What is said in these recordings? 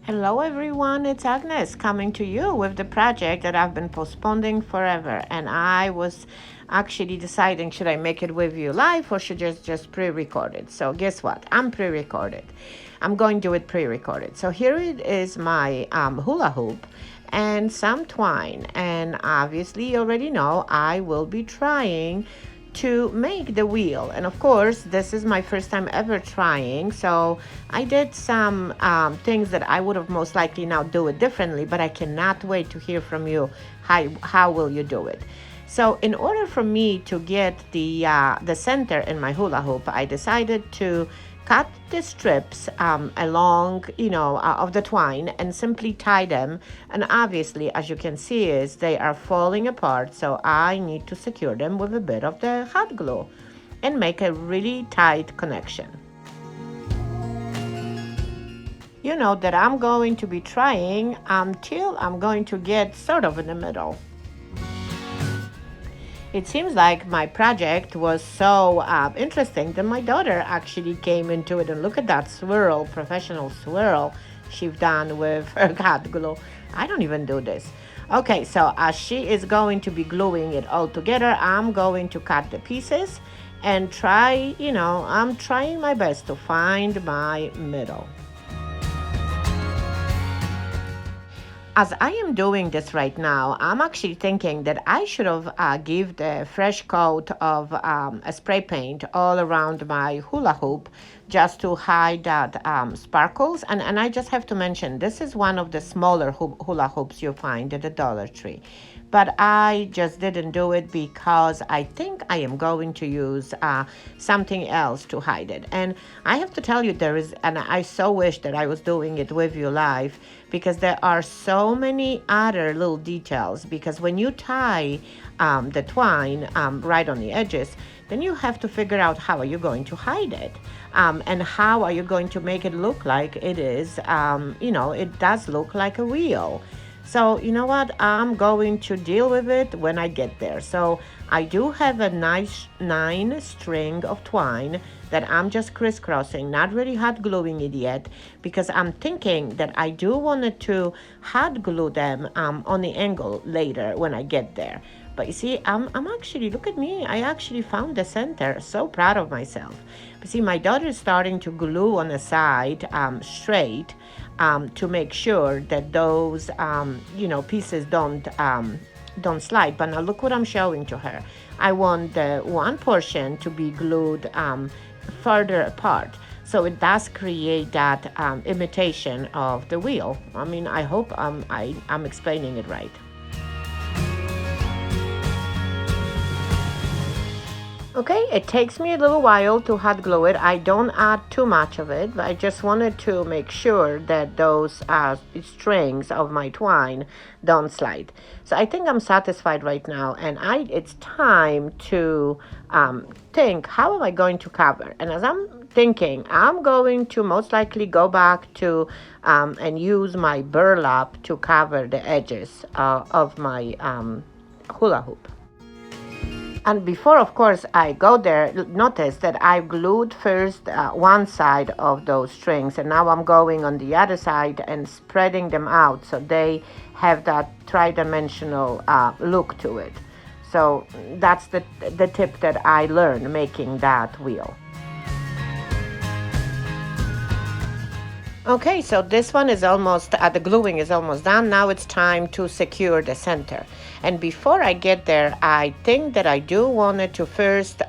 Hello everyone, it's Agnes coming to you with the project that I've been postponing forever. And I was actually deciding, should I make it with you live or should I just pre-record it? So guess what? I'm pre-recorded. I'm going to do it pre-recorded. So here it is, my hula hoop and some twine. And obviously you already know I will be trying to make the wheel. And of course, this is my first time ever trying. So I did some things that I would have most likely now do it differently, but I cannot wait to hear from you. How will you do it? So in order for me to get the center in my hula hoop, I decided to cut the strips along, of the twine and simply tie them. And obviously, as you can see, is they are falling apart. So I need to secure them with a bit of the hot glue and make a really tight connection. You know that I'm going to be trying until I'm going to get sort of in the middle. It seems like my project was so interesting that my daughter actually came into it. And look at that swirl, professional swirl she's done with her hot glue. I don't even do this. Okay, so as she is going to be gluing it all together, I'm going to cut the pieces and try, I'm trying my best to find my middle. As I am doing this right now, I'm actually thinking that I should have give the fresh coat of a spray paint all around my hula hoop just to hide that sparkles. And I just have to mention, this is one of the smaller hula hoops you find at the Dollar Tree. But I just didn't do it because I think I am going to use something else to hide it. And I have to tell you, and I so wish that I was doing it with you live, because there are so many other little details. Because when you tie the twine right on the edges, then you have to figure out how are you going to hide it, and how are you going to make it look like it is, it does look like a wheel. So you know what? I'm going to deal with it when I get there. So I do have a nice 9 string of twine that I'm just crisscrossing, not really hot gluing it yet, because I'm thinking that I do want to hot glue them on the angle later when I get there. But you see, I'm actually, look at me, I actually found the center. So proud of myself. But see, my daughter is starting to glue on the side straight, to make sure that those pieces don't slide. But now look what I'm showing to her. I want the one portion to be glued further apart, so it does create that imitation of the wheel. I mean, I hope I'm explaining it right. Okay, it takes me a little while to hot glue it. I don't add too much of it, but I just wanted to make sure that those strings of my twine don't slide. So I think I'm satisfied right now, and it's time to think, how am I going to cover? And as I'm thinking, I'm going to most likely go back to and use my burlap to cover the edges of my hula hoop. And before, of course, I go there, notice that I glued first one side of those strings, and now I'm going on the other side and spreading them out so they have that tri-dimensional look to it. So that's the tip that I learned making that wheel. Okay, so this one is almost, the gluing is almost done. Now it's time to secure the center. And before I get there, I think that I do want to first,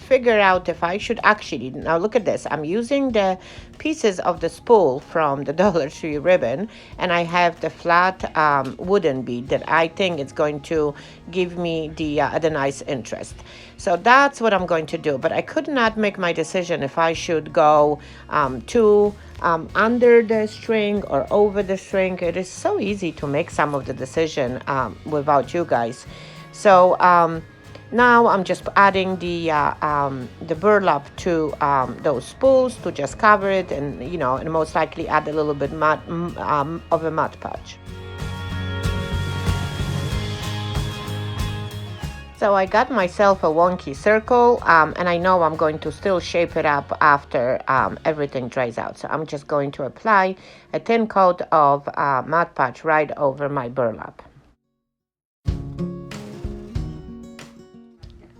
figure out if I should actually, now look at this. I'm using the pieces of the spool from the Dollar Tree ribbon, and I have the flat wooden bead that I think is going to give me the nice interest. So that's what I'm going to do. But I could not make my decision if I should go under the string or over the string. It is so easy to make some of the decision without you guys. So now I'm just adding the burlap to those spools to just cover it, and most likely add a little bit of a Mod Podge. So I got myself a wonky circle, and I know I'm going to still shape it up after everything dries out. So I'm just going to apply a thin coat of Mod Podge right over my burlap.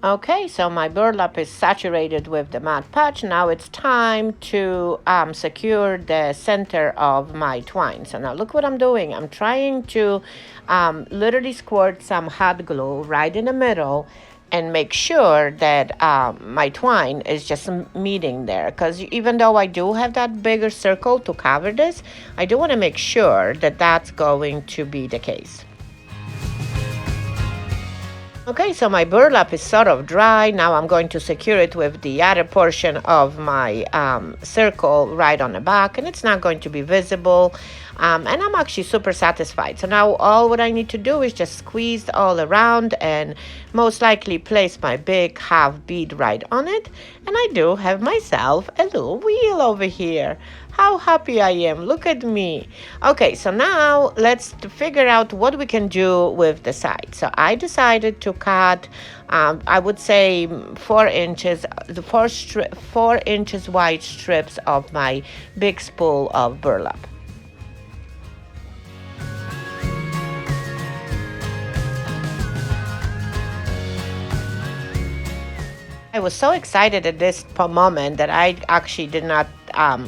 Okay, so my burlap is saturated with the Mod Podge. Now it's time to secure the center of my twine. So now look what I'm doing. I'm trying to literally squirt some hot glue right in the middle and make sure that my twine is just meeting there. Because even though I do have that bigger circle to cover this, I do want to make sure that that's going to be the case. Okay, so my burlap is sort of dry. Now I'm going to secure it with the other portion of my circle right on the back, and it's not going to be visible. And I'm actually super satisfied. So now all what I need to do is just squeeze all around and most likely place my big half bead right on it. And I do have myself a little wheel over here. How happy I am. Look at me. Okay, so now let's figure out what we can do with the side. So I decided to cut, I would say 4 inches, the 4 inches wide strips of my big spool of burlap. I was so excited at this moment that I actually did not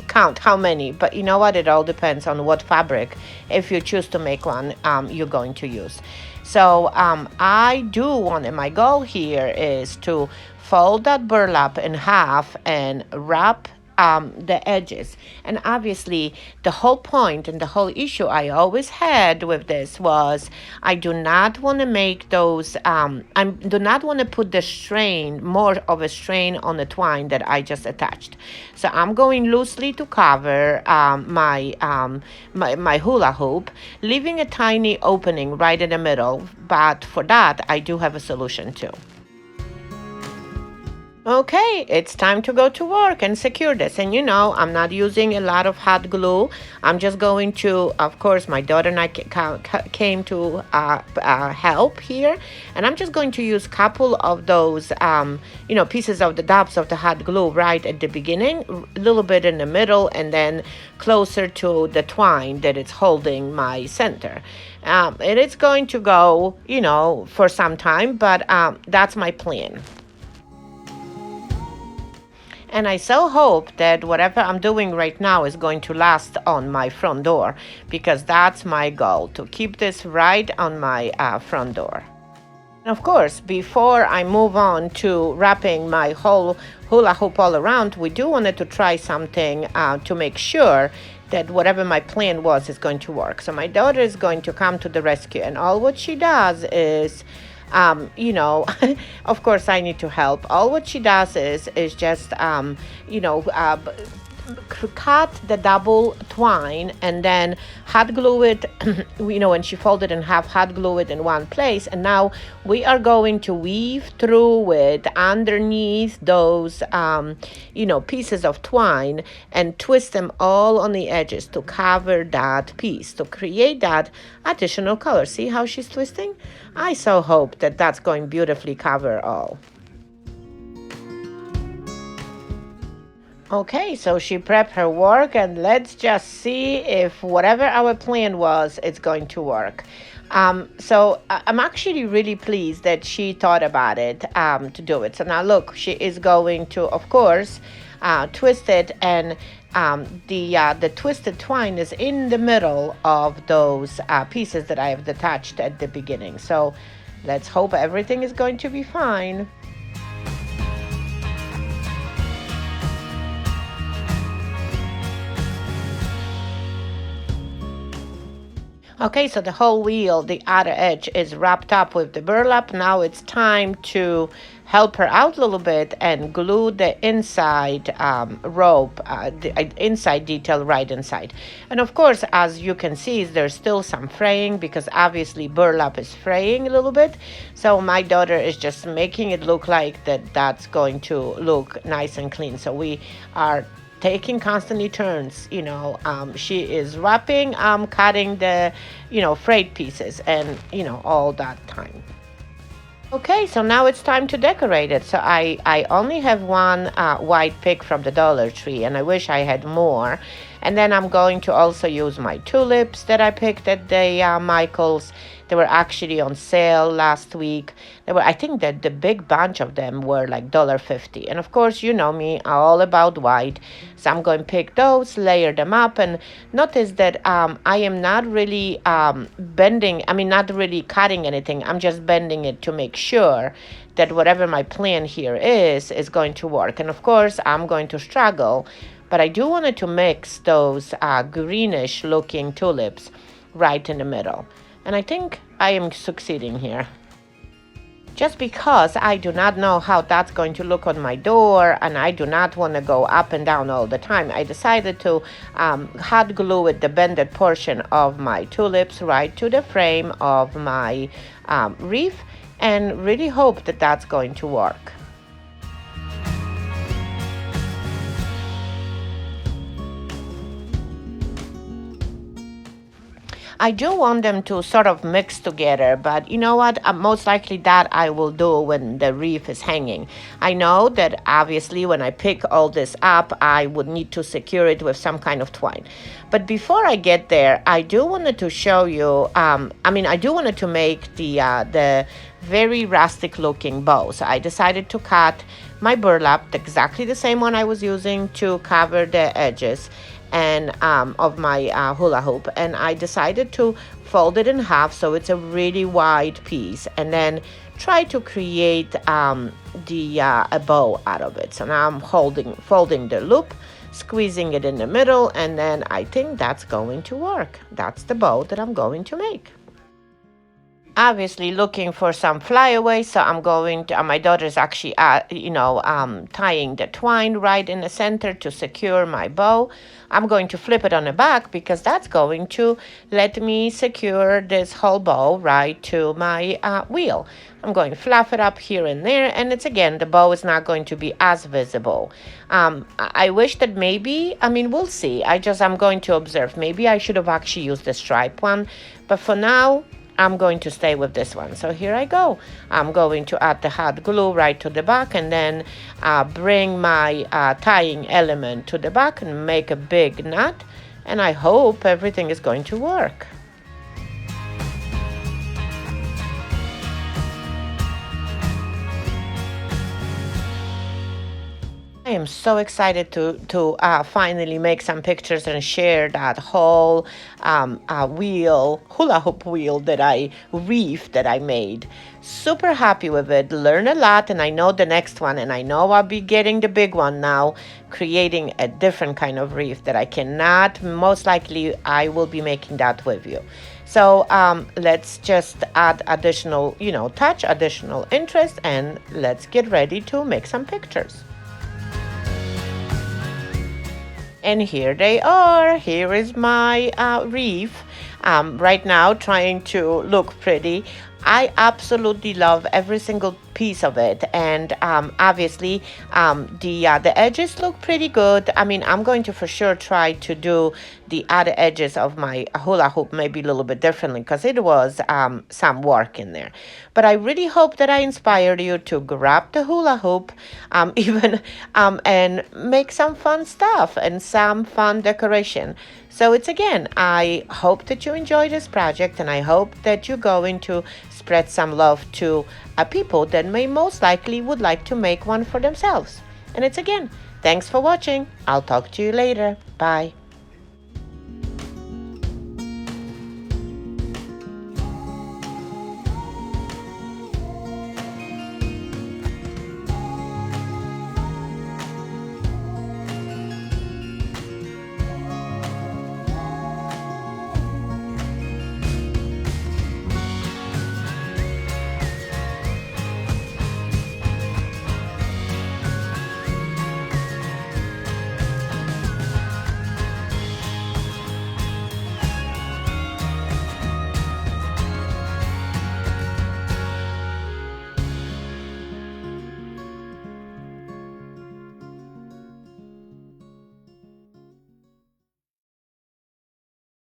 count how many, but you know what? It all depends on what fabric, if you choose to make one, you're going to use. So I do want, and my goal here is to fold that burlap in half and wrap the edges. And obviously, the whole point and the whole issue I always had with this was I do not want to make those, I do not want to put the strain, more of a strain on the twine that I just attached. So I'm going loosely to cover my hula hoop, leaving a tiny opening right in the middle. But for that, I do have a solution too. Okay, it's time to go to work and secure this. And you know, I'm not using a lot of hot glue. I'm just going to, of course, my daughter and I came to help here. And I'm just going to use a couple of those, pieces of the dabs of the hot glue right at the beginning, a little bit in the middle, and then closer to the twine that it's holding my center. And it's going to go, for some time, but that's my plan. And I so hope that whatever I'm doing right now is going to last on my front door, because that's my goal, to keep this right on my front door. And of course, before I move on to wrapping my whole hula hoop all around, we do wanted to try something to make sure that whatever my plan was is going to work. So my daughter is going to come to the rescue, and all what she does is of course I need to help. All what she does is just, cut the double twine and then hot glue it, when she folded in half, hot glue it in one place. And now we are going to weave through it underneath those, pieces of twine and twist them all on the edges to cover that piece, to create that additional color. See how she's twisting? I so hope that that's going beautifully cover all. Okay, so she prepped her work, and let's just see if whatever our plan was, it's going to work. So I'm actually really pleased that she thought about it to do it. So now look, she is going to, of course, twist it, and the twisted twine is in the middle of those pieces that I have detached at the beginning. So let's hope everything is going to be fine. Okay, so the whole wheel, the outer edge, is wrapped up with the burlap. Now it's time to help her out a little bit and glue the inside rope, the inside detail right inside. And of course, as you can see, there's still some fraying, because obviously burlap is fraying a little bit. So my daughter is just making it look like that's going to look nice and clean. So we are taking constantly turns. She is wrapping, cutting the frayed pieces, and all that time. Okay, so now it's time to decorate it. So I only have one white pick from the Dollar Tree, and I wish I had more. And then I'm going to also use my tulips that I picked at the Michaels. They were actually on sale last week. They were, I think that the big bunch of them were like $1.50. And of course, you know me, I'm all about white. So I'm going to pick those, layer them up, and notice that I am not really bending, I mean, not really cutting anything. I'm just bending it to make sure that whatever my plan here is going to work. And of course, I'm going to struggle, but I do want to mix those greenish looking tulips right in the middle. And I think I am succeeding here. Just because I do not know how that's going to look on my door, and I do not want to go up and down all the time, I decided to hot glue it, the bended portion of my tulips, right to the frame of my wreath, and really hope that that's going to work. I do want them to sort of mix together, but you know what? Most likely that I will do when the wreath is hanging. I know that obviously when I pick all this up, I would need to secure it with some kind of twine. But before I get there, I do wanted to show you, I do wanted to make the very rustic looking bow. So I decided to cut my burlap, exactly the same one I was using to cover the edges and of my hula hoop, and I decided to fold it in half so it's a really wide piece, and then try to create a bow out of it. So now I'm folding the loop, squeezing it in the middle, and then I think that's going to work. That's the bow that I'm going to make. Obviously looking for some flyaway, so I'm going to, my daughter's actually, tying the twine right in the center to secure my bow. I'm going to flip it on the back because that's going to let me secure this whole bow right to my wheel. I'm going to fluff it up here and there, and it's again, the bow is not going to be as visible. I wish that maybe, we'll see. I'm going to observe. Maybe I should have actually used the stripe one, but for now, I'm going to stay with this one. So here I go. I'm going to add the hot glue right to the back, and then bring my tying element to the back and make a big knot. And I hope everything is going to work. I am so excited to finally make some pictures and share that whole hula hoop wheel wreath that I made. Super happy with it, learn a lot, and I know the next one, and I know I'll be getting the big one now, creating a different kind of wreath that I cannot, most likely I will be making that with you. So let's just add additional, touch, additional interest, and let's get ready to make some pictures. And here they are. Here is my wreath. Right now, trying to look pretty. I absolutely love every single piece of it, and obviously the edges look pretty good. I'm going to for sure try to do the other edges of my hula hoop maybe a little bit differently, because it was some work in there. But I really hope that I inspired you to grab the hula hoop, and make some fun stuff and some fun decoration. So I hope that you enjoy this project, and I hope that you're going to spread some love to people that may most likely would like to make one for themselves. And thanks for watching. I'll talk to you later. Bye.